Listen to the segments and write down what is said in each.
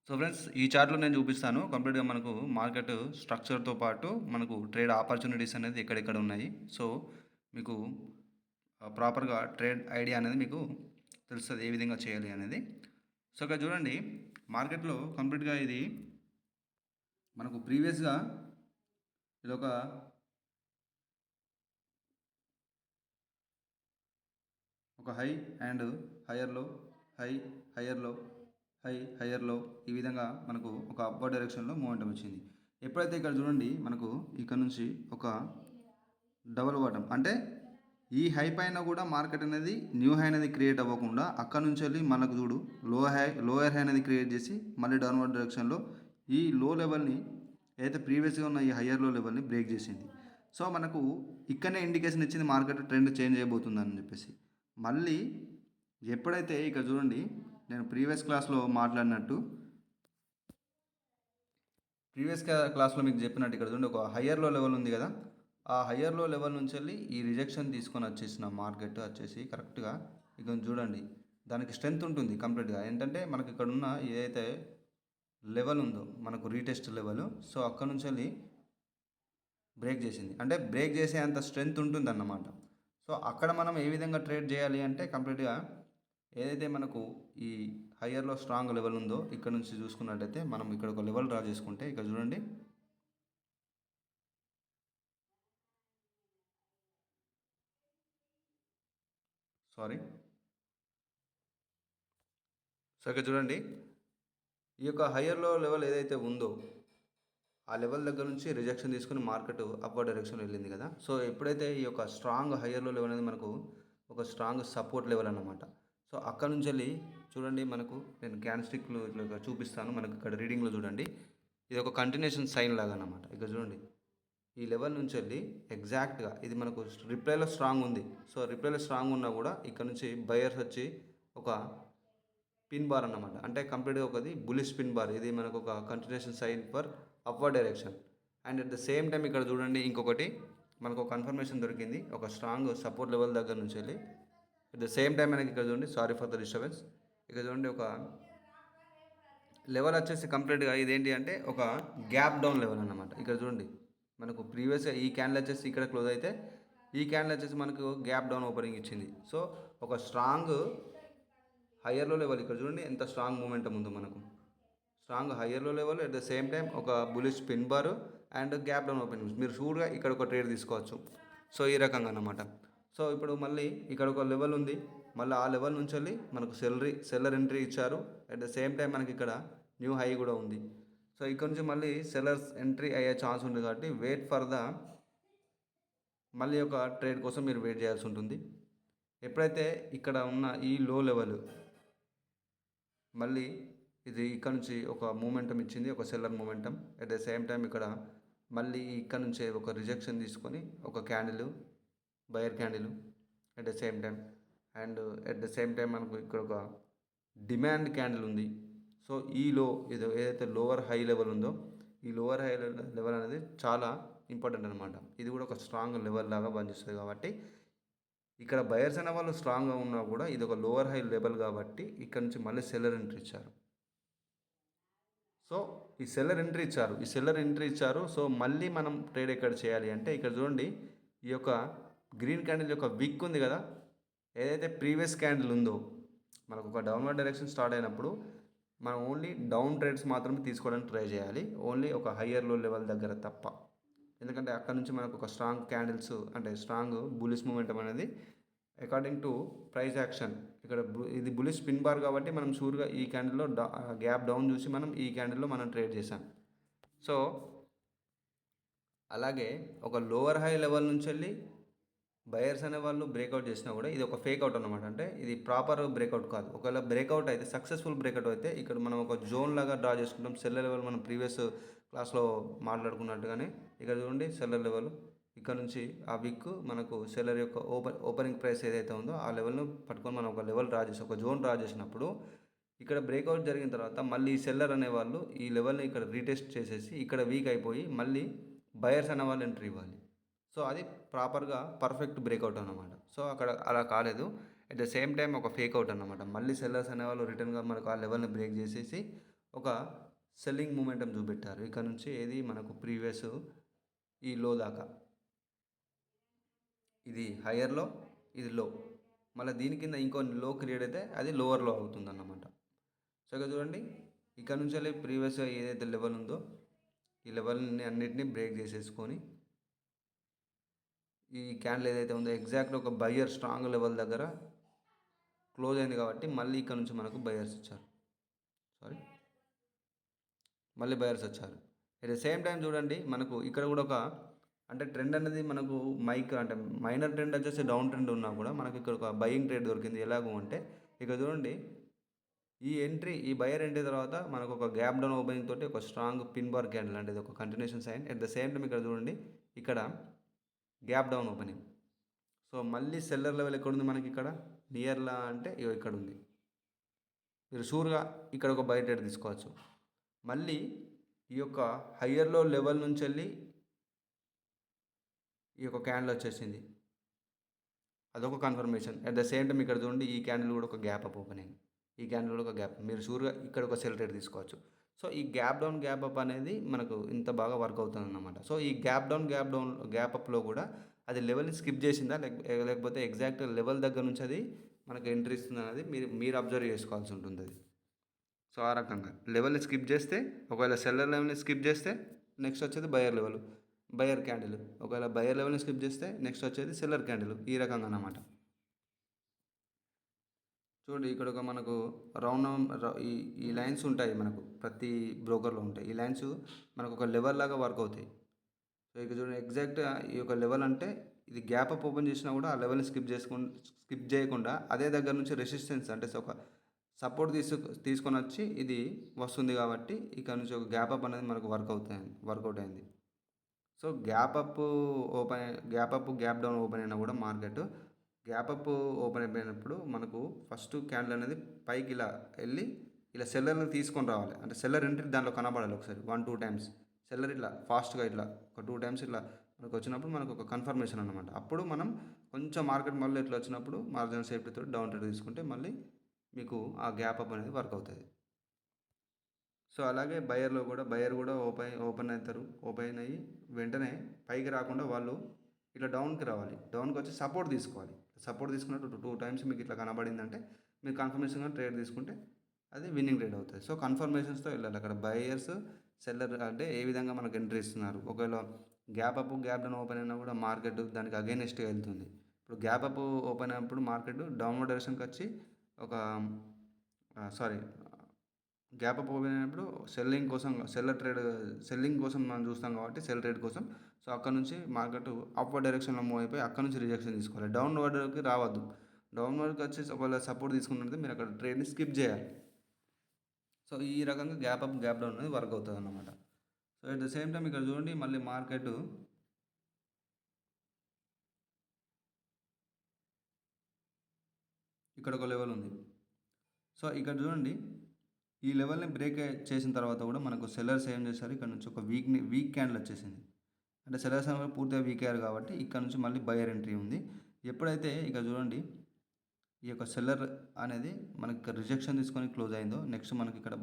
So friends ఈ చార్ట్‌లో నేను చూపిస్తాను. కంప్లీట్‌గా మనకు మార్కెట్ స్ట్రక్చర్‌తో పాటు మనకు ట్రేడ్ ఆపర్చునిటీస్ అనేది ఎక్కడెక్కడ ఉన్నాయి. సో మీకు ప్రాపర్‌గా ట్రేడ్ ఐడియా అనేది మీకు తెలుస్తది. ఏ విధంగా చేయాలి అనేది. సో ఇక్కడ చూడండి మార్కెట్‌లో కంప్లీట్‌గా ఇది మనకు ప్రీవియస్‌గా ఇదొక హై అండ్ హైయర్ లో, హై, హైయర్ లో, హై, హైయర్ లో ఈ విధంగా మనకు ఒక అప్వర్డ్ డైరెక్షన్‌లో మూవ్‌మెంటం వచ్చింది. ఎప్పుడైతే ఇక్కడ చూడండి మనకు ఇక్కడ నుంచి ఒక డబుల్ బాటమ్ అంటే ఈ హై పైన కూడా మార్కెట్ అనేది న్యూ హై అనేది క్రియేట్ అవ్వకుండా అక్కడ నుంచి వెళ్ళి మనకు చూడు లోయర్ హై అనేది క్రియేట్ చేసి మళ్ళీ డౌన్వర్డ్ డైరెక్షన్లో ఈ లో లెవెల్ని ఏదైతే ప్రీవియస్గా ఉన్న ఈ హయ్యర్ లో లెవెల్ని బ్రేక్ చేసింది. సో మనకు ఇక్కడనే ఇండికేషన్ ఇచ్చింది మార్కెట్ ట్రెండ్ చేంజ్ అయిపోతుందని చెప్పేసి. మళ్ళీ ఎప్పుడైతే ఇక్కడ చూడండి నేను ప్రీవియస్ క్లాస్లో మాట్లాడినట్టు ప్రీవియస్ క్లాస్లో మీకు చెప్పినట్టు ఇక్కడ చూడండి ఒక హయ్యర్ లో లెవెల్ ఉంది కదా, ఆ హయ్యర్ లో లెవెల్ నుంచి వెళ్ళి ఈ రిజెక్షన్ తీసుకొని వచ్చేసిన మార్కెట్ వచ్చేసి కరెక్ట్గా ఇక చూడండి దానికి స్ట్రెంత్ ఉంటుంది కంప్లీట్గా. ఏంటంటే మనకి ఇక్కడ ఉన్న ఏదైతే లెవెల్ ఉందో మనకు రీటెస్ట్ లెవెల్, సో అక్కడ నుంచి వెళ్ళి బ్రేక్ చేసింది. అంటే బ్రేక్ చేసే అంత స్ట్రెంత్ ఉంటుంది అన్నమాట. సో అక్కడ మనం ఏ విధంగా ట్రేడ్ చేయాలి అంటే కంప్లీట్గా ఏదైతే మనకు ఈ హయ్యర్లో స్ట్రాంగ్ లెవెల్ ఉందో ఇక్కడ నుంచి చూసుకున్నట్టయితే మనం ఇక్కడ ఒక లెవెల్ డ్రా చేసుకుంటే ఇక్కడ చూడండి సారీ సో ఇక్కడ చూడండి ఈ యొక్క హయ్యర్లో లెవెల్ ఏదైతే ఉందో ఆ లెవెల్ దగ్గర నుంచి రిజెక్షన్ తీసుకుని మార్కెట్ అప్వర్డ్ డైరెక్షన్లో వెళ్ళింది కదా. సో ఎప్పుడైతే ఈ యొక్క స్ట్రాంగ్ హయ్యర్లో లెవెల్ అనేది మనకు ఒక స్ట్రాంగ్ సపోర్ట్ లెవెల్ అన్నమాట. సో అక్కడ నుంచి వెళ్ళి చూడండి మనకు నేను క్యాన్స్టిక్లు ఇట్లా చూపిస్తాను. మనకు ఇక్కడ రీడింగ్లో చూడండి ఇది ఒక కంటిన్యూషన్ సైన్ లాగా అన్నమాట. ఇక్కడ చూడండి ఈ లెవెల్ నుంచి వెళ్ళి ఎగ్జాక్ట్గా ఇది మనకు రిప్లైలో స్ట్రాంగ్ ఉంది. సో రిప్లైలో స్ట్రాంగ్ ఉన్నా కూడా ఇక్కడ నుంచి బయర్స్ వచ్చి ఒక పిన్ బార్ అన్నమాట. అంటే కంప్లీట్గా ఒకది బులిష్ పిన్ బార్. ఇది మనకు ఒక continuation sign for upward direction. And at the same time ఇక్కడ చూడండి ఇంకొకటి మనకు ఒక కన్ఫర్మేషన్ దొరికింది ఒక స్ట్రాంగ్ సపోర్ట్ లెవెల్ దగ్గర నుంచి వెళ్ళి. అట్ ద సేమ్ టైం మనకి ఇక్కడ చూడండి సారీ ఫర్ ద డిస్టర్బెన్స్. ఇక్కడ చూడండి ఒక లెవెల్ వచ్చేసి కంప్లీట్గా ఇదేంటి అంటే ఒక గ్యాప్ డౌన్ లెవెల్ అన్నమాట. ఇక్కడ చూడండి మనకు ప్రీవియస్గా ఈ క్యాండిల్ వచ్చేసి ఇక్కడ క్లోజ్ అయితే ఈ క్యాండిల్ వచ్చేసి మనకు గ్యాప్ డౌన్ ఓపెనింగ్ ఇచ్చింది. సో ఒక స్ట్రాంగ్ హయ్యర్లో లెవెల్ ఇక్కడ చూడండి ఎంత స్ట్రాంగ్ మూమెంటం ఉందో మనకు. స్ట్రాంగ్ హయ్యర్లో level at the same time ఒక bullish pin bar and gap down opening. మీరు షూర్గా ఇక్కడ ఒక ట్రేడ్ తీసుకోవచ్చు. సో ఈ రకంగా అన్నమాట. సో ఇప్పుడు మళ్ళీ ఇక్కడ ఒక లెవెల్ ఉంది, మళ్ళీ ఆ లెవెల్ నుంచి వెళ్ళి మనకు సెల్లర్ ఎంట్రీ ఇచ్చారు. అట్ ద సేమ్ టైం మనకి ఇక్కడ న్యూ హై కూడా ఉంది. సో ఇక్కడ నుంచి మళ్ళీ సెల్లర్స్ ఎంట్రీ అయ్యే ఛాన్స్ ఉంది కాబట్టి వెయిట్ ఫర్ ద మళ్ళీ ఒక ట్రేడ్ కోసం మీరు వెయిట్ చేయాల్సి ఉంటుంది. ఎప్పుడైతే ఇక్కడ ఉన్న ఈ లో లెవెల్ మళ్ళీ ఇది ఇక్కడ నుంచి ఒక మూమెంటం ఇచ్చింది, ఒక seller momentum. At the same time ఇక్కడ మళ్ళీ ఇక్కడ నుంచే ఒక రిజెక్షన్ తీసుకొని ఒక candle buyer candle at the same time. And at the same time మనకు ఇక్కడ ఒక డిమాండ్ క్యాండిల్ ఉంది. సో ఈ లో ఇది ఏదైతే లోవర్ హై లెవెల్ ఉందో ఈ లోవర్ హై లెవెల్ అనేది చాలా ఇంపార్టెంట్ అనమాట. ఇది కూడా ఒక స్ట్రాంగ్ లెవెల్ లాగా పనిచేస్తుంది కాబట్టి ఇక్కడ బయర్స్ అనే వాళ్ళు స్ట్రాంగ్గా ఉన్నా కూడా ఇది ఒక లోవర్ హై లెవెల్ కాబట్టి ఇక్కడ నుంచి మళ్ళీ సెల్లర్ ఎంట్రీ ఇచ్చారు. సో ఈ సెల్లర్ ఎంట్రీ ఇచ్చారు. సో మళ్ళీ మనం ట్రేడ్ ఎక్కడ చేయాలి అంటే ఇక్కడ చూడండి ఈ యొక్క గ్రీన్ క్యాండిల్ యొక్క విక్ ఉంది కదా, ఏదైతే ప్రీవియస్ క్యాండిల్ ఉందో మనకు ఒక డౌన్వర్డ్ డైరెక్షన్ స్టార్ట్ అయినప్పుడు మనం ఓన్లీ డౌన్ ట్రేడ్స్ మాత్రమే తీసుకోవడానికి ట్రై చేయాలి, ఓన్లీ ఒక హయ్యర్ లో లెవెల్ దగ్గర తప్ప. ఎందుకంటే అక్కడ నుంచి మనకు ఒక స్ట్రాంగ్ క్యాండిల్స్ అంటే స్ట్రాంగ్ బులిష్ మూమెంటం అనేది అకార్డింగ్ టు ప్రైస్ యాక్షన్ ఇక్కడ ఇది బులిష్ స్పిన్ బార్ కాబట్టి మనం షూర్గా ఈ క్యాండిల్లో గ్యాప్ డౌన్ చూసి మనం ఈ క్యాండిల్లో మనం ట్రేడ్ చేసాం. సో అలాగే ఒక లోవర్ హై లెవెల్ నుంచి వెళ్ళి బయర్స్ అనే వాళ్ళు బ్రేక్అవుట్ చేసినా కూడా ఇది ఒక ఫేక్ అవుట్ అనమాట. అంటే ఇది ప్రాపర్ బ్రేక్అవుట్ కాదు. ఒకవేళ బ్రేక్అవుట్ అయితే సక్సెస్ఫుల్ బ్రేక్అవుట్ అయితే ఇక్కడ మనం ఒక జోన్ లాగా డ్రా చేసుకుంటాం. సెల్లర్ లెవెల్ మనం ప్రీవియస్ క్లాస్లో మాట్లాడుకున్నట్టుగానే ఇక్కడ చూడండి సెల్లర్ లెవెల్ ఇక్కడ నుంచి ఆ విక్ మనకు సెల్లర్ యొక్క ఓపెనింగ్ ప్రైస్ ఏదైతే ఉందో ఆ లెవెల్ను పట్టుకొని మనం ఒక లెవెల్ డ్రా చేసి ఒక జోన్ డ్రా చేసినప్పుడు ఇక్కడ బ్రేక్అవుట్ జరిగిన తర్వాత మళ్ళీ సెల్లర్ అనేవాళ్ళు ఈ లెవెల్ని ఇక్కడ రీటెస్ట్ చేసేసి ఇక్కడ వీక్ అయిపోయి మళ్ళీ బయర్స్ అనేవాళ్ళు ఎంట్రీ ఇవ్వాలి. సో అది ప్రాపర్గా పర్ఫెక్ట్ బ్రేక్అవుట్ అన్నమాట. సో అక్కడ అలా కాలేదు. అట్ ద సేమ్ టైం ఒక ఫేక్ అవుట్ అన్నమాట. మళ్ళీ సెల్లర్స్ అనేవాళ్ళు రిటర్న్గా మనకు ఆ లెవెల్ని బ్రేక్ చేసేసి ఒక సెల్లింగ్ మూమెంటం చూపెట్టారు. ఇక్కడ నుంచి ఏది మనకు ప్రీవియస్ ఈ లో దాకా ఇది హయ్యర్లో, ఇది లో, మళ్ళీ దీని కింద ఇంకో లో క్రియేట్ అయితే అది లోవర్లో అవుతుంది అన్నమాట. సో ఇక్కడ చూడండి, ఇక్కడ నుంచి వెళ్ళి ప్రీవియస్గా ఏదైతే లెవెల్ ఉందో ఈ లెవెల్ని అన్నిటినీ బ్రేక్ చేసేసుకొని ఈ క్యాండిల్ ఏదైతే ఉందో ఎగ్జాక్ట్ ఒక బయ్యర్ స్ట్రాంగ్ లెవెల్ దగ్గర క్లోజ్ అయింది కాబట్టి మళ్ళీ ఇక్కడ నుంచి మనకు బయర్స్ వచ్చారు. మళ్ళీ బయర్స్ వచ్చారు. అట్ ద సేమ్ టైం చూడండి, మనకు ఇక్కడ కూడా ఒక అంటే ట్రెండ్ అనేది మనకు అంటే మైనర్ ట్రెండ్ వచ్చేసి డౌన్ ట్రెండ్ ఉన్నా కూడా మనకి ఇక్కడ ఒక బయింగ్ ట్రేడ్ దొరికింది. ఎలాగో అంటే ఇక్కడ చూడండి, ఈ బయర్ ఎంట్రీ తర్వాత మనకు ఒక గ్యాప్ డౌన్ ఓపెనింగ్ తోటి ఒక స్ట్రాంగ్ పిన్ బార్ క్యాండిల్ అంటే ఇది ఒక continuation sign. At the same time ఇక్కడ చూడండి, ఇక్కడ గ్యాప్ డౌన్ ఓపెనింగ్. సో మళ్ళీ సెల్లర్ లెవెల్ ఎక్కడ ఉంది మనకి, ఇక్కడ నియర్లా అంటే ఇక్కడ ఉంది. మీరు షూర్గా ఇక్కడ ఒక బై ట్రేడ్ తీసుకోవచ్చు. మళ్ళీ ఈ యొక్క హయ్యర్లో లెవెల్ నుంచి వెళ్ళి ఈ యొక్క క్యాండిల్ వచ్చేసింది, అదొక confirmation. At the same time ఇక్కడ చూడండి, ఈ క్యాండిల్ కూడా ఒక గ్యాప్ అప్ ఓపెనింగ్, ఈ క్యాండిల్ కూడా ఒక గ్యాప్. మీరు షూర్గా ఇక్కడ ఒక సెల్ ట్రేడ్ తీసుకోవచ్చు. సో ఈ గ్యాప్ డౌన్ గ్యాప్ అప్ అనేది మనకు ఇంత బాగా వర్క్ అవుతుంది అన్నమాట. సో ఈ గ్యాప్ అప్లో కూడా అది లెవెల్ని స్కిప్ చేసిందా లేకపోతే ఎగ్జాక్ట్ లెవెల్ దగ్గర నుంచి అది మనకు ఎంట్రీ ఇస్తుంది అనేది మీరు అబ్జర్వ్ చేసుకోవాల్సి ఉంటుంది అది. సో ఆ రకంగా లెవెల్ని స్కిప్ చేస్తే, ఒకవేళ సెల్లర్ లెవెల్ని స్కిప్ చేస్తే నెక్స్ట్ వచ్చేది బయర్ లెవెల్, బయర్ క్యాండిల్. ఒకవేళ బయర్ లెవెల్ని స్కిప్ చేస్తే నెక్స్ట్ వచ్చేది సెల్లర్ క్యాండిల్. ఈ రకంగా అన్నమాట. చూడండి, ఇక్కడ ఒక మనకు ఈ లైన్స్ ఉంటాయి, మనకు ప్రతి బ్రోకర్లో ఉంటాయి. ఈ లైన్స్ మనకు ఒక లెవెల్ లాగా వర్క్ అవుతాయి. సో ఇక్కడ చూడండి, ఎగ్జాక్ట్ ఈ యొక్క లెవెల్ అంటే ఇది గ్యాప్ అప్ ఓపెన్ చేసినా కూడా ఆ లెవెల్ని స్కిప్ చేయకుండా అదే దగ్గర నుంచి రెసిస్టెన్స్ అంటే ఒక సపోర్ట్ తీసుకొని వచ్చి ఇది వస్తుంది కాబట్టి ఇక్కడ నుంచి ఒక గ్యాప్ అప్ అనేది మనకు వర్కౌట్ అయింది. సో గ్యాప్ డౌన్ ఓపెన్ అయినా కూడా మార్కెట్ గ్యాప్ అప్ ఓపెన్ అయిపోయినప్పుడు మనకు ఫస్ట్ క్యాండిల్ అనేది పైకి ఇలా వెళ్ళి ఇలా సెల్లర్ని తీసుకొని రావాలి. అంటే సెల్లర్ ఎంట్రీ దాంట్లో కనబడాలి ఒకసారి 1-2 టైమ్స్. సెల్లర్ ఇట్లా ఫాస్ట్గా ఇట్లా ఒక 2 టైమ్స్ ఇట్లా మనకు వచ్చినప్పుడు మనకు ఒక కన్ఫర్మేషన్ అనమాట. అప్పుడు మనం కొంచెం మార్కెట్ మళ్ళీ ఇట్లా వచ్చినప్పుడు మార్జినల్ సేఫ్టీతో డౌన్ ట్రేడ్ తీసుకుంటే మళ్ళీ మీకు ఆ గ్యాప్ అప్ అనేది వర్క్ అవుతుంది. సో అలాగే బయర్ కూడా ఓపెన్ అవుతారు. ఓపెన్ అయ్యి వెంటనే పైకి రాకుండా వాళ్ళు ఇట్లా డౌన్కి రావాలి. డౌన్కి వచ్చి సపోర్ట్ తీసుకోవాలి. సపోర్ట్ తీసుకున్నట్టు 2 టైమ్స్ మీకు ఇట్లా కనబడిందంటే మీరు కన్ఫర్మేషన్గా ట్రేడ్ తీసుకుంటే అది విన్నింగ్ ట్రేడ్ అవుతుంది. సో కన్ఫర్మేషన్స్తో వెళ్ళాలి. అక్కడ బయర్స్ సెల్లర్ అంటే ఏ విధంగా మనకు ఎంట్రీ ఇస్తున్నారు. ఒకవేళ గ్యాప్ డౌన్ ఓపెన్ అయినా కూడా మార్కెట్ దానికి అగైనెస్ట్గా వెళ్తుంది. ఇప్పుడు గ్యాప్ అప్ ఓపెన్ అయినప్పుడు మార్కెట్ డౌన్వర్డ్ డైరెక్షన్కి వచ్చి గ్యాప్ అప్ ఓపెన్ అయినప్పుడు సెల్లింగ్ కోసం మనం చూస్తాం కాబట్టి సెల్ ట్రేడ్ కోసం. సో అక్కడ నుంచి మార్కెట్ అప్వర్డ్ డైరెక్షన్లో మూవ్ అయిపోయి అక్కడ నుంచి రిజెక్షన్ తీసుకోవాలి. డౌన్వర్డ్కి రావద్దు. డౌన్వర్డ్కి వచ్చేసి ఒకవేళ సపోర్ట్ తీసుకున్నట్టు మీరు అక్కడ ట్రేడ్ని స్కిప్ చేయాలి. సో ఈ రకంగా గ్యాప్ డౌన్ అనేది వర్క్ అవుతుంది అన్నమాట. So at the same time ఇక్కడ చూడండి, మళ్ళీ మార్కెట్ ఇక్కడ ఒక లెవెల్ ఉంది. సో ఇక్కడ చూడండి, ఈ లెవెల్ని బ్రేక్ చేసిన తర్వాత కూడా మనకు సెల్లర్స్ ఏం చేశారు, ఇక్కడ నుంచి ఒక వీక్ క్యాండిల్ వచ్చేసింది. అంటే సెల్లర్స్ అనేవి పూర్తిగా వీక్ అయ్యారు కాబట్టి ఇక్కడ నుంచి మళ్ళీ బయర్ ఎంట్రీ ఉంది. ఎప్పుడైతే ఇక్కడ చూడండి ఈ యొక్క సెల్లర్ అనేది మనకి రిజెక్షన్ తీసుకొని క్లోజ్ అయిందో నెక్స్ట్ మనకి ఇక్కడ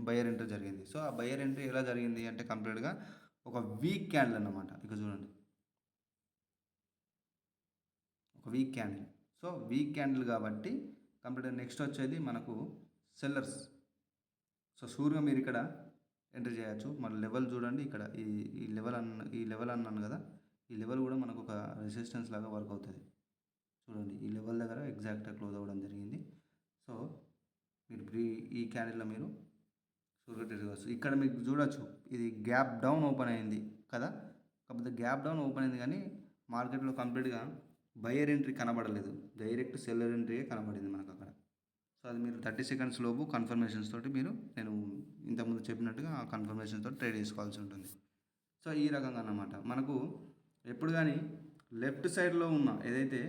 బయర్ ఎంట్రీ జరిగింది. సో ఆ బయర్ ఎంట్రీ ఎలా జరిగింది అంటే కంప్లీట్గా ఒక వీక్ క్యాండిల్ అన్నమాట. ఇక్కడ చూడండి, ఒక week candle. So weak candle కాబట్టి కంప్లీట్గా నెక్స్ట్ వచ్చేది మనకు సెల్లర్స్. సో షూర్గా మీరు ఇక్కడ ఎంట్రీ చేయొచ్చు. మన లెవెల్ చూడండి, ఇక్కడ ఈ లెవెల్ అన్నాను కదా, ఈ లెవెల్ కూడా మనకు ఒక రెసిస్టెన్స్ లాగా వర్క్ అవుతుంది. చూడండి, ఈ లెవెల్ దగ్గర ఎగ్జాక్ట్గా క్లోజ్ అవ్వడం జరిగింది. సో మీరు ఈ క్యాండిల్లో మీరు షూర్గా ట్రేడ్ చేయవచ్చు. ఇక్కడ మీకు చూడొచ్చు, ఇది గ్యాప్ డౌన్ ఓపెన్ అయింది కదా, కాకపోతే గ్యాప్ డౌన్ ఓపెన్ అయింది కానీ మార్కెట్లో కంప్లీట్గా బయర్ ఎంట్రీ కనబడలేదు, డైరెక్ట్ సెల్లర్ ఎంట్రీయే కనబడింది మనకు అక్కడ. సో అది మీరు 30 సెకండ్స్ లోపు కన్ఫర్మేషన్స్ తోటి నేను ఇంతకుముందు చెప్పినట్టుగా ఆ కన్ఫర్మేషన్స్ తోటి ట్రేడ్ చేసుకోవాల్సి ఉంటుంది. సో ఈ రకంగా అన్నమాట. మనకు ఎప్పుడు కానీ లెఫ్ట్ సైడ్లో ఉన్న ఏదైతే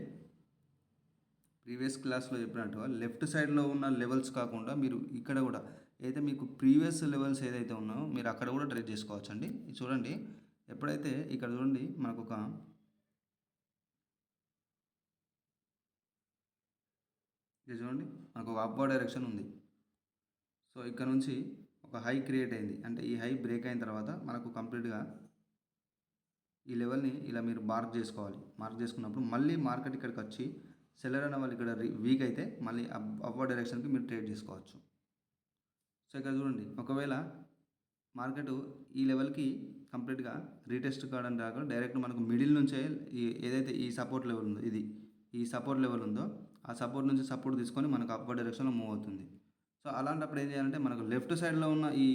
ప్రీవియస్ క్లాస్లో చెప్పినట్టుగా లెఫ్ట్ సైడ్లో ఉన్న లెవెల్స్ కాకుండా మీరు ఇక్కడ కూడా అయితే మీకు ప్రీవియస్ లెవెల్స్ ఏదైతే ఉన్నాయో మీరు అక్కడ కూడా ట్రేడ్ చేసుకోవచ్చు అండి. చూడండి, ఎప్పుడైతే ఇక్కడ చూడండి మనకు ఇది చూడండి మనకు ఒక అప్వర్డ్ డైరెక్షన్ ఉంది. సో ఇక్కడ నుంచి ఒక హై క్రియేట్ అయింది అంటే ఈ హై బ్రేక్ అయిన తర్వాత మనకు కంప్లీట్గా ఈ లెవెల్ని ఇలా మీరు మార్క్ చేసుకోవాలి. మార్క్ చేసుకున్నప్పుడు మళ్ళీ మార్కెట్ ఇక్కడికి వచ్చి సెల్లర్ అనే వాళ్ళు ఇక్కడ వీక్ అయితే మళ్ళీ అప్వర్డ్ డైరెక్షన్కి మీరు ట్రేడ్ చేసుకోవచ్చు. సో ఇక్కడ చూడండి, ఒకవేళ మార్కెట్ ఈ లెవెల్కి కంప్లీట్గా రీటెస్ట్ కావడానికి రాకుండా డైరెక్ట్ మనకు మిడిల్ నుంచే ఏదైతే ఈ సపోర్ట్ లెవెల్ ఉందో ఈ సపోర్ట్ లెవెల్ ఉందో ఆ సపోర్ట్ నుంచి సపోర్ట్ తీసుకొని మనకు అప్వర్డ్ డైరెక్షన్లో మూవ్ అవుతుంది. సో అలాంటప్పుడు ఏం చేయాలంటే మనకు లెఫ్ట్ సైడ్లో ఉన్న ఈ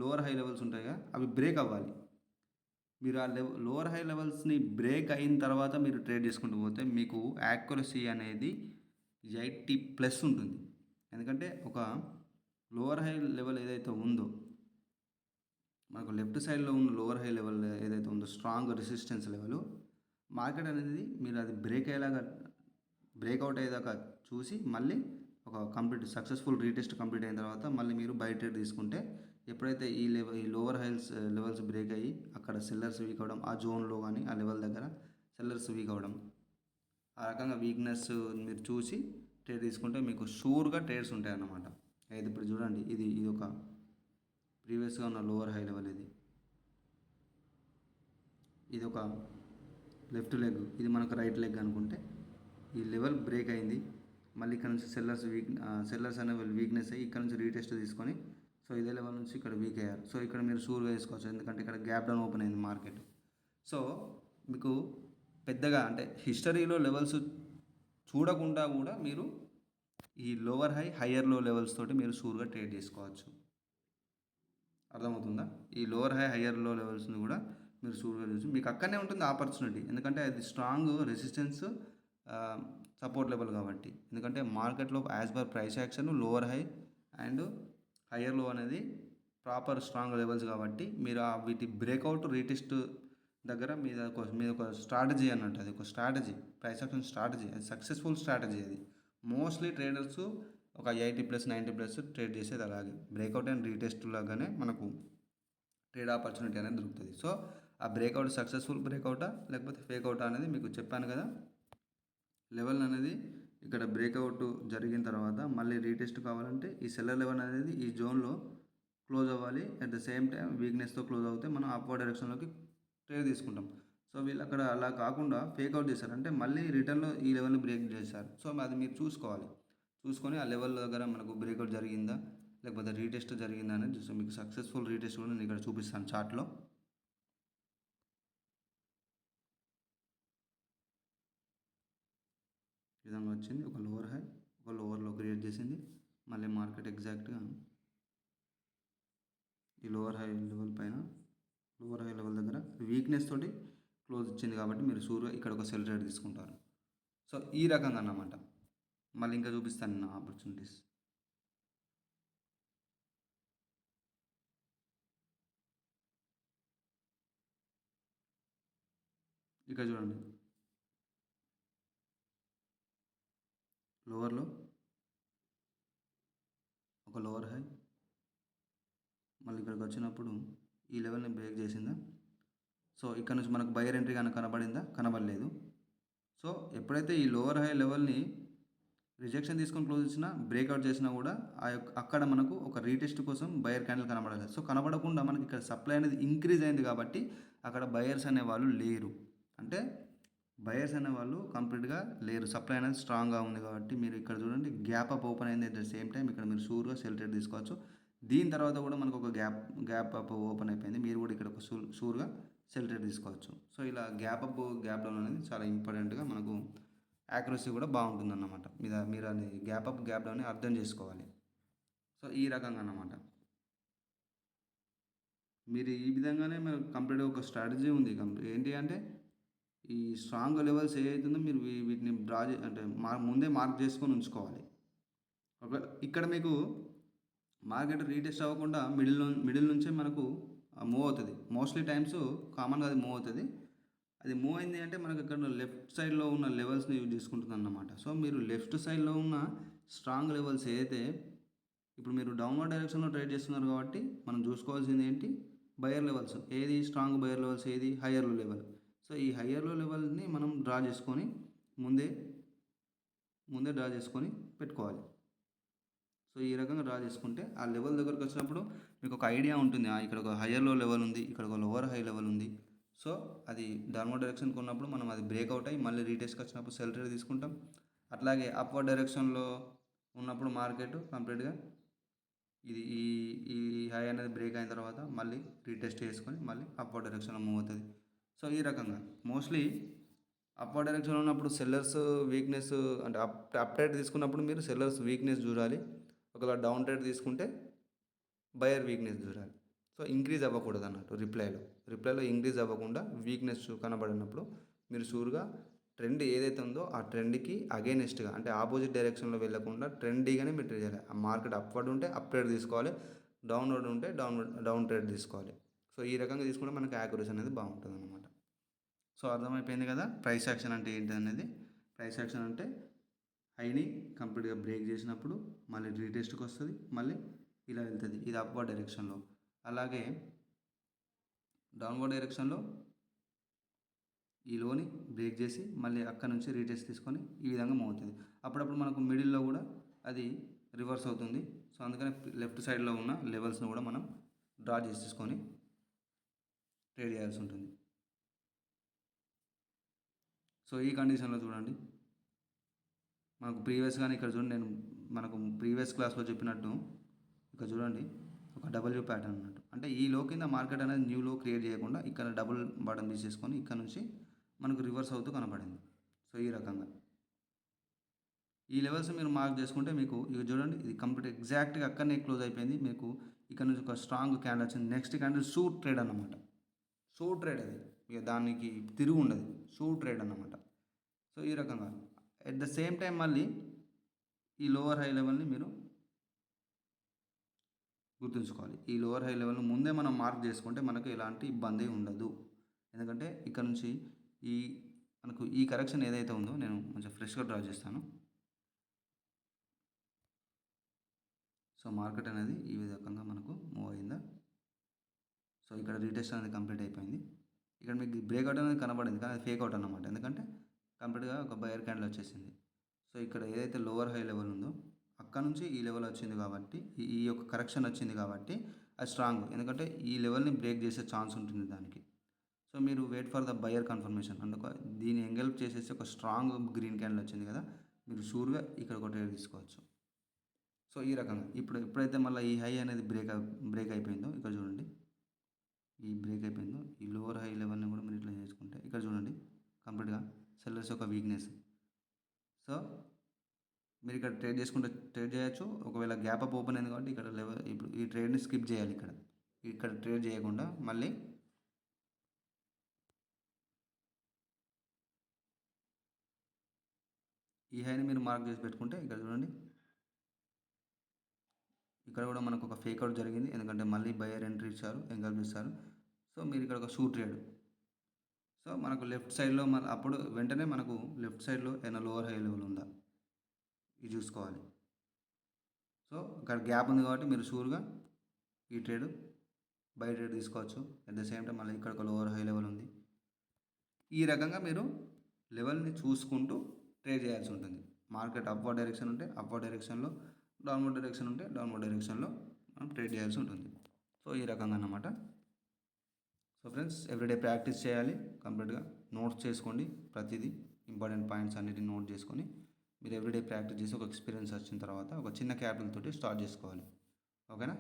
లోవర్ హై లెవెల్స్ ఉంటాయిగా అవి బ్రేక్ అవ్వాలి. మీరు ఆ లోవర్ హై లెవెల్స్ని బ్రేక్ అయిన తర్వాత మీరు ట్రేడ్ చేసుకుంటూ పోతే మీకు యాక్యురసీ అనేది 80+ ఉంటుంది. ఎందుకంటే ఒక లోవర్ హై లెవెల్ ఏదైతే ఉందో మనకు లెఫ్ట్ సైడ్లో ఉన్న లోవర్ హై లెవెల్ ఏదైతే ఉందో స్ట్రాంగ్ రెసిస్టెన్స్ లెవెల్ మార్కెట్ అనేది మీరు అది బ్రేక్అవుట్ అయ్యేదాకా చూసి మళ్ళీ ఒక కంప్లీట్ సక్సెస్ఫుల్ రీటెస్ట్ కంప్లీట్ అయిన తర్వాత మళ్ళీ మీరు బై ట్రేడ్ తీసుకుంటే ఎప్పుడైతే ఈ లోవర్ లెవెల్స్ బ్రేక్ అయ్యి అక్కడ సెల్లర్స్ వీక్ అవ్వడం ఆ జోన్లో కానీ ఆ లెవెల్ దగ్గర సెల్లర్స్ వీక్ అవ్వడం ఆ రకంగా వీక్నెస్ మీరు చూసి ట్రేడ్ తీసుకుంటే మీకు షూర్గా ట్రేడ్స్ ఉంటాయి అన్నమాట. అయితే ఇప్పుడు చూడండి, ఇది ఒక ప్రీవియస్గా ఉన్న లోవర్ హై లెవెల్, ఇది ఒక లెఫ్ట్ లెగ్, ఇది మనకు రైట్ లెగ్ అనుకుంటే ఈ లెవెల్ బ్రేక్ అయింది. మళ్ళీ ఇక్కడ నుంచి సెల్లర్స్ అనే వీక్నెస్ అయ్యి ఇక్కడ నుంచి రీటెస్ట్ తీసుకొని సో ఇదే లెవెల్ నుంచి ఇక్కడ వీక్ అయ్యారు. సో ఇక్కడ మీరు షూర్గా వేసుకోవచ్చు, ఎందుకంటే ఇక్కడ గ్యాప్ డౌన్ ఓపెన్ అయింది మార్కెట్. సో మీకు పెద్దగా అంటే హిస్టరీలో లెవెల్స్ చూడకుండా కూడా మీరు ఈ లోవర్ హై హయ్యర్ లో లెవెల్స్ తోటి మీరు షూర్గా ట్రేడ్ చేసుకోవచ్చు. అర్థమవుతుందా? ఈ లోవర్ హై హయ్యర్ లో లెవెల్స్ని కూడా మీరు షూర్గా చూసి మీకు అక్కడనే ఉంటుంది ఆపర్చునిటీ, ఎందుకంటే అది స్ట్రాంగ్ రెసిస్టెన్స్ సపోర్ట్ లెవెల్ కాబట్టి. ఎందుకంటే మార్కెట్లో as per price action lower high and higher లో అనేది ప్రాపర్ స్ట్రాంగ్ లెవెల్స్ కాబట్టి మీరు వీటి బ్రేక్అవుట్ రీటెస్ట్ దగ్గర మీద ఒక స్ట్రాటజీ అన్నట్టు, అది ఒక స్ట్రాటజీ, ప్రైస్ యాక్షన్ స్ట్రాటజీ, అది సక్సెస్ఫుల్ స్ట్రాటజీ. అది మోస్ట్లీ ట్రేడర్స్ ఒక 80+ 90+ ట్రేడ్ చేసేది అలాగే బ్రేక్అవుట్ అండ్ రీటెస్ట్ లాగానే మనకు ట్రేడ్ ఆపర్చునిటీ అనేది దొరుకుతుంది. సో ఆ బ్రేక్అవుట్ సక్సెస్ఫుల్ బ్రేక్అవుటా లేకపోతే ఫేక్అవుటా అనేది మీకు చెప్పాను కదా. లెవెల్ అనేది ఇక్కడ బ్రేక్అవుట్ జరిగిన తర్వాత మళ్ళీ రీటెస్ట్ కావాలంటే ఈ సెల్లర్ లెవెల్ అనేది ఈ జోన్లో క్లోజ్ అవ్వాలి. అట్ ద సేమ్ టైం వీక్నెస్తో క్లోజ్ అవుతే మనం అప్వర్డ్ డైరెక్షన్లోకి ట్రేడ్ తీసుకుంటాం. సో వీళ్ళు అక్కడ అలా కాకుండా ఫేక్అవుట్ చేశారు, అంటే మళ్ళీ రిటర్న్లో ఈ లెవెల్ని బ్రేక్ చేశారు. సో అది మీరు చూసుకొని ఆ లెవెల్ దగ్గర మనకు బ్రేక్అవుట్ జరిగిందా లేకపోతే రీటెస్ట్ జరిగిందా అనేది చూస్తాం. మీకు సక్సెస్ఫుల్ రీటెస్ట్ కూడా నేను ఇక్కడ చూపిస్తాను చార్ట్లో. ఈ విధంగా వచ్చింది, ఒక లోవర్ హై ఒక లోవర్లో క్రియేట్ చేసింది. మళ్ళీ మార్కెట్ ఎగ్జాక్ట్గా ఈ లోవర్ హై లెవెల్ దగ్గర వీక్నెస్ తోటి క్లోజ్ ఇచ్చింది కాబట్టి మీరు షూర్గా ఇక్కడ ఒక సెల్ ట్రేడ్ తీసుకుంటారు. సో ఈ రకంగా అన్నమాట. మళ్ళీ ఇంకా చూపిస్తాను నా ఆపర్చునిటీస్. ఇక్కడ చూడండి, లోవర్లో ఒక లోవర్ హై మళ్ళీ ఇక్కడికి వచ్చినప్పుడు ఈ లెవెల్ని బ్రేక్ చేసిందా. సో ఇక్కడ నుంచి మనకు బయర్ ఎంట్రీ కానీ కనబడిందా, కనబడలేదు. సో ఎప్పుడైతే ఈ లోవర్ హై లెవెల్ని రిజెక్షన్ తీసుకొని క్లోజ్ ఇచ్చినా బ్రేక్అవుట్ చేసినా కూడా అక్కడ మనకు ఒక రీటెస్ట్ కోసం బయర్ క్యాండిల్ కనబడలేదు. సో కనబడకుండా మనకి ఇక్కడ సప్లై అనేది ఇంక్రీజ్ అయింది కాబట్టి అక్కడ బయర్స్ అనేవాళ్ళు లేరు, అంటే బయర్స్ అనేవాళ్ళు కంప్లీట్గా లేరు. సప్లై అనేది స్ట్రాంగ్గా ఉంది కాబట్టి మీరు ఇక్కడ చూడండి గ్యాప్ అప్ ఓపెన్ అయింది. అట్ ద సేమ్ టైం ఇక్కడ మీరు షూర్గా సెల్ ట్రేడ్ తీసుకోవచ్చు. దీని తర్వాత కూడా మనకు ఒక గ్యాప్ అప్ ఓపెన్ అయిపోయింది, మీరు కూడా ఇక్కడ ఒక షూర్గా సెల్ ట్రేడ్ తీసుకోవచ్చు. సో ఇలా గ్యాప్ డౌన్ అనేది చాలా ఇంపార్టెంట్గా మనకు యాక్యురసీ కూడా బాగుంటుంది అన్నమాట. మీరు అది గ్యాప్ డౌన్ని అర్థం చేసుకోవాలి. సో ఈ రకంగా అన్నమాట. మీరు ఈ విధంగానే మీరు కంప్లీట్గా ఒక స్ట్రాటజీ ఉంది. ఏంటి అంటే ఈ స్ట్రాంగ్ లెవెల్స్ ఏదైతుందో మీరు వీటిని అంటే ముందే మార్క్ చేసుకొని ఉంచుకోవాలి. ఇక్కడ మీకు మార్కెట్ రీటెస్ట్ అవ్వకుండా మిడిల్ నుంచే మనకు మూవ్ అవుతుంది. మోస్ట్లీ టైమ్స్ కామన్గా అది మూవ్ అవుతుంది. అది మూవ్ అయింది అంటే మనకు ఇక్కడ లెఫ్ట్ సైడ్లో ఉన్న లెవెల్స్ని యూజ్ చేసుకుంటుంది అన్నమాట. సో మీరు లెఫ్ట్ సైడ్లో ఉన్న స్ట్రాంగ్ లెవెల్స్ ఏదైతే ఇప్పుడు మీరు డౌన్వర్డ్ డైరెక్షన్లో ట్రేడ్ చేస్తున్నారు కాబట్టి మనం చూసుకోవాల్సింది ఏంటి, బయర్ లెవెల్స్ ఏది స్ట్రాంగ్ బయర్ లెవెల్స్ ఏది హయ్యర్లో లెవెల్. సో ఈ హయ్యర్లో లెవెల్ని మనం డ్రా చేసుకొని ముందే డ్రా చేసుకొని పెట్టుకోవాలి. సో ఈ రకంగా డ్రా చేసుకుంటే ఆ లెవెల్ దగ్గరకు వచ్చినప్పుడు మీకు ఒక ఐడియా ఉంటుంది, ఇక్కడ ఒక హయ్యర్ లో లెవెల్ ఉంది, ఇక్కడ ఒక లోవర్ హై లెవెల్ ఉంది. సో అది డౌన్వర్డ్ డైరెక్షన్కి ఉన్నప్పుడు మనం అది బ్రేక్అవుట్ అయ్యి మళ్ళీ రీటెస్ట్కి వచ్చినప్పుడు సెల్ ట్రేడ్ తీసుకుంటాం. అట్లాగే అప్వర్డ్ డైరెక్షన్లో ఉన్నప్పుడు మార్కెట్ కంప్లీట్గా ఇది ఈ ఈ హై అనేది బ్రేక్ అయిన తర్వాత మళ్ళీ రీటెస్ట్ చేసుకొని మళ్ళీ అప్వర్డ్ డైరెక్షన్లో మూవ్ అవుతుంది. సో ఈ రకంగా మోస్ట్లీ అప్వర్డ్ డైరెక్షన్లో ఉన్నప్పుడు సెల్లర్స్ వీక్నెస్ అంటే అప్ ట్రేడ్ తీసుకున్నప్పుడు మీరు సెల్లర్స్ వీక్నెస్ చూడాలి. ఒకవేళ డౌన్ ట్రేడ్ తీసుకుంటే బయర్ వీక్నెస్ చూడాలి. సో ఇంక్రీజ్ అవ్వకూడదు అన్నట్టు రిప్లైలో ఇంక్రీజ్ అవ్వకుండా వీక్నెస్ కనబడినప్పుడు మీరు షూర్గా ట్రెండ్ ఏదైతే ఉందో ఆ ట్రెండ్కి అగైనెస్ట్గా అంటే ఆపోజిట్ డైరెక్షన్లో వెళ్ళకుండా ట్రెండీగానే మీరు ట్రేడ్ చేయాలి. ఆ మార్కెట్ అప్వర్డ్ ఉంటే అప్ ట్రేడ్ తీసుకోవాలి, డౌన్వర్డ్ ఉంటే డౌన్ ట్రేడ్ తీసుకోవాలి. సో ఈ రకంగా తీసుకుంటే మనకి యాక్యురసీ అనేది బాగుంటుంది అన్నమాట. సో అర్థమైపోయింది కదా ప్రైస్ యాక్షన్ అంటే ఏంటి అనేది. ప్రైస్ యాక్షన్ అంటే హైని కంప్లీట్గా బ్రేక్ చేసినప్పుడు మళ్ళీ రీటెస్ట్కి వస్తుంది, మళ్ళీ ఇలా వెళ్తుంది, ఇది అప్వర్డ్ డైరెక్షన్లో. అలాగే డౌన్వర్డ్ డైరెక్షన్లో ఈ లోని బ్రేక్ చేసి మళ్ళీ అక్కడ నుంచి రీటెస్ట్ తీసుకొని ఈ విధంగా మూవ్ అవుతుంది. అప్పుడప్పుడు మనకు మిడిల్లో కూడా అది రివర్స్ అవుతుంది. సో అందుకని లెఫ్ట్ సైడ్లో ఉన్న లెవెల్స్ని కూడా మనం డ్రా చేసి తీసుకొని ట్రేడ్ చేయాల్సి ఉంటుంది. సో ఈ కండిషన్లో చూడండి మనకు ప్రీవియస్గానే ఇక్కడ చూడండి, నేను మనకు ప్రీవియస్ క్లాస్లో చెప్పినట్టు ఇక్కడ చూడండి ఒక డబ్ల్యూ ప్యాటర్న్ అన్నట్టు. అంటే ఈ లో కింద మార్కెట్ అనేది న్యూ లో క్రియేట్ చేయకుండా ఇక్కడ డబుల్ బాటమ్ తీసేసుకొని ఇక్కడ నుంచి మనకు రివర్స్ అవుతూ కనబడింది. సో ఈ రకంగా ఈ లెవెల్స్ మీరు మార్క్ చేసుకుంటే మీకు ఇక చూడండి ఇది కంప్లీట్ ఎగ్జాక్ట్గా అక్కడనే క్లోజ్ అయిపోయింది. మీకు ఇక్కడ నుంచి ఒక స్ట్రాంగ్ క్యాండిల్ వచ్చింది. నెక్స్ట్ క్యాండిల్ షూట్ ట్రేడ్ అన్నమాట. షూట్ ట్రేడ్ అది ఇక దానికి తిరుగు ఉండదు, షూట్ ట్రేడ్ అన్నమాట. సో ఈ రకంగా ఎట్ ద సేమ్ టైం మళ్ళీ ఈ లోవర్ హై లెవెల్ని మీరు గుర్తుంచుకోవాలి. ఈ లోవర్ హై లెవెల్ని ముందే మనం మార్క్ చేసుకుంటే మనకు ఎలాంటి ఇబ్బంది ఉండదు. ఎందుకంటే ఇక్కడ నుంచి ఈ మనకు ఈ కరెక్షన్ ఏదైతే ఉందో నేను కొంచెం ఫ్రెష్గా డ్రా చేస్తాను. సో మార్కెట్ అనేది ఈ విధంగా మనకు మూవ్ అయిందా. సో ఇక్కడ రీటెస్ట్ అనేది కంప్లీట్ అయిపోయింది. ఇక్కడ మీకు బ్రేక్అవుట్ అనేది కనబడింది కానీ అది ఫేక్ అవుట్ అన్నమాట. ఎందుకంటే కంప్లీట్గా ఒక బయర్ క్యాండిల్ వచ్చేసింది. సో ఇక్కడ ఏదైతే లోవర్ హై లెవెల్ ఉందో అక్కడ నుంచి ఈ లెవెల్ వచ్చింది కాబట్టి ఈ యొక్క కరెక్షన్ వచ్చింది కాబట్టి అది స్ట్రాంగ్. ఎందుకంటే ఈ లెవెల్ని బ్రేక్ చేసే ఛాన్స్ ఉంటుంది దానికి. సో మీరు wait for the buyer confirmation అందుకు దీన్ని ఎంగెల్ప్ చేసేసి ఒక స్ట్రాంగ్ గ్రీన్ క్యాండిల్ వచ్చింది కదా, మీరు షూర్గా ఇక్కడ ఒక ట్రేడ్ తీసుకోవచ్చు. సో ఈ రకంగా ఎప్పుడైతే మళ్ళీ ఈ హై అనేది బ్రేక్ అయిపోయిందో ఇక్కడ చూడండి, ఈ బ్రేక్ అయిపోయిందో ఈ లోవర్ హై లెవెల్ని కూడా మీరు ఇట్లా చేసుకుంటే ఇక్కడ చూడండి కంప్లీట్గా సెల్లర్స్ యొక్క వీక్నెస్. సో మీరు ఇక్కడ ట్రేడ్ చేయొచ్చు. ఒకవేళ గ్యాప్ అప్ ఓపెన్ అయింది కాబట్టి ఇక్కడ లెవెల్ ఇప్పుడు ఈ ట్రేడ్ని స్కిప్ చేయాలి. ఇక్కడ ట్రేడ్ చేయకుండా మళ్ళీ ఈ హైని మీరు మార్క్ చేసి పెట్టుకుంటే ఇక్కడ చూడండి ఇక్కడ కూడా మనకు ఒక ఫేక్ అవుట్ జరిగింది. ఎందుకంటే మళ్ళీ బయర్ ఎంట్రీ ఇచ్చారు, ఎంగల్ప్ ఇస్తారు. సో మీరు ఇక్కడ ఒక షూట్ ట్రేడ్. సో మనకు లెఫ్ట్ సైడ్లో అప్పుడు వెంటనే మనకు లెఫ్ట్ సైడ్లో ఏమైనా లోవర్ హై లెవెల్ ఉందా ఇది చూసుకోవాలి. సో ఇక్కడ గ్యాప్ ఉంది కాబట్టి మీరు షూర్గా ఈ ట్రేడ్ బై ట్రేడ్ తీసుకోవచ్చు. అట్ ద సేమ్ టైం మళ్ళీ ఇక్కడ ఒక లోవర్ హై లెవెల్ ఉంది. ఈ రకంగా మీరు లెవెల్ని చూసుకుంటూ ట్రేడ్ చేయాల్సి ఉంటుంది. మార్కెట్ అప్వర్డ్ డైరెక్షన్ ఉంటే అప్వర్డ్ డైరెక్షన్లో, డౌన్వర్డ్ డైరెక్షన్ ఉంటే డౌన్వర్డ్ డైరెక్షన్లో మనం ట్రేడ్ చేయాల్సి ఉంటుంది. సో ఈ రకంగా అన్నమాట. సో ఫ్రెండ్స్ ఎవ్రీడే ప్రాక్టీస్ చేయాలి. కంప్లీట్గా నోట్స్ చేసుకోండి. ప్రతిదీ ఇంపార్టెంట్ పాయింట్స్ అన్నిటిని నోట్ చేసుకొని మీరు ఎవ్రీడే ప్రాక్టీస్ చేసి ఒక ఎక్స్పీరియన్స్ వచ్చిన తర్వాత ఒక చిన్న క్యాపిటల్ తోటి స్టార్ట్ చేసుకోవాలి. ఓకేనా.